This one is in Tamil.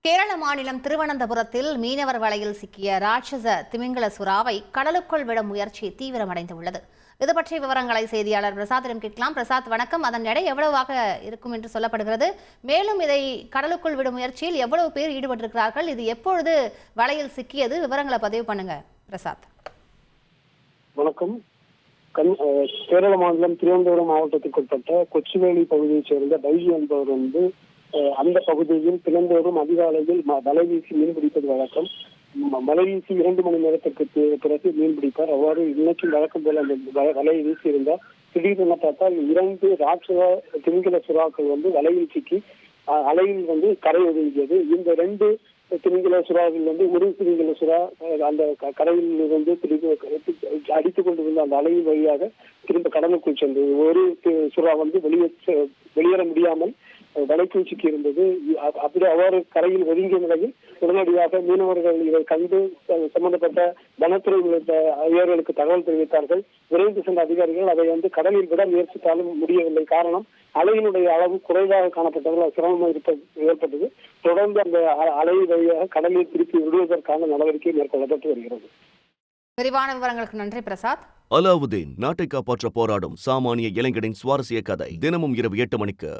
கேரள மாநிலம் திருவனந்தபுரத்தில் மீனவர் வலையில் சிக்கிய ராட்சச திமிங்கல சுறாவை கடலுக்குள் விட முயற்சி தீவிரமடைந்துள்ளது. இது பற்றிய விவரங்களை செய்தியாளர் பிரசாத்திடம் கேட்கலாம். பிரசாத், வணக்கம். அதன் எடை எவ்வளவாக இருக்கும் என்று சொல்லப்படுகிறது? மேலும் இதை கடலுக்குள் விடும் முயற்சியில் எவ்வளவு பேர் ஈடுபட்டிருக்கிறார்கள்? இது எப்பொழுது வலையில் சிக்கியது? விவரங்களை பதிவு பண்ணுங்க பிரசாத். வணக்கம். கேரள மாநிலம் திருவனந்தபுரம் மாவட்டத்திற்குட்பட்ட கொச்சுவேலி பகுதியைச் சேர்ந்த பைஜி என்பவர் அந்த பகுதியில் தினந்தோறும் அதிகாலையில் வலை வீசி மீன் பிடிப்பது வழக்கம். வலை வீசி 2 மணி நேரத்திற்கு பிறகு மீன் பிடிப்பார். அவ்வாறு இன்னைக்கும் வழக்கம் போல அந்த வலையை வீசி இருந்தார். திடீரென பார்த்தால் 2 ராட்சச திமிங்கல சுறாக்கள் வலையில் சிக்கி அலையில் கரை ஒதுங்கியது. இந்த 2 திமிங்கல சுறாவில் ஒரு திமிங்கல சுறா அந்த கரையில் இருந்து அடித்துக் கொண்டிருந்த அந்த அலையின் வழியாக திரும்ப கடலுக்குள் சென்றது. ஒரு சுறா வெளியேற முடியாமல் வலைக்குள் சிக்கி இருந்தது. அப்படி அவ்வாறு கரையில் ஒதுங்கிய நிலையில் உடனடியாக மீனவர்கள் இதை கண்டு சம்பந்தப்பட்ட வனத்துறை உள்ளிட்ட அதிகாரிகளுக்கு தகவல் தெரிவித்தார்கள். விரைந்து சென்ற அதிகாரிகள் அதை கடலில் விட முயற்சித்தாலும் முடியவில்லை. காரணம், அலையினுடைய அளவு குறைவாக காணப்பட்டதால் சிரமம் ஏற்பட்டது. தொடர்ந்து அந்த அலை வழியாக கடலில் திருப்பி விடுவதற்கான நடவடிக்கை மேற்கொள்ளப்பட்டு வருகிறது. விரிவான விவரங்களுக்கு நன்றி பிரசாத். அலாவுதீன் நாட்டை காப்பாற்ற போராடும் சாமானிய இளைஞனின் சுவாரஸ்ய கதை தினமும் இரவு 8 மணிக்கு.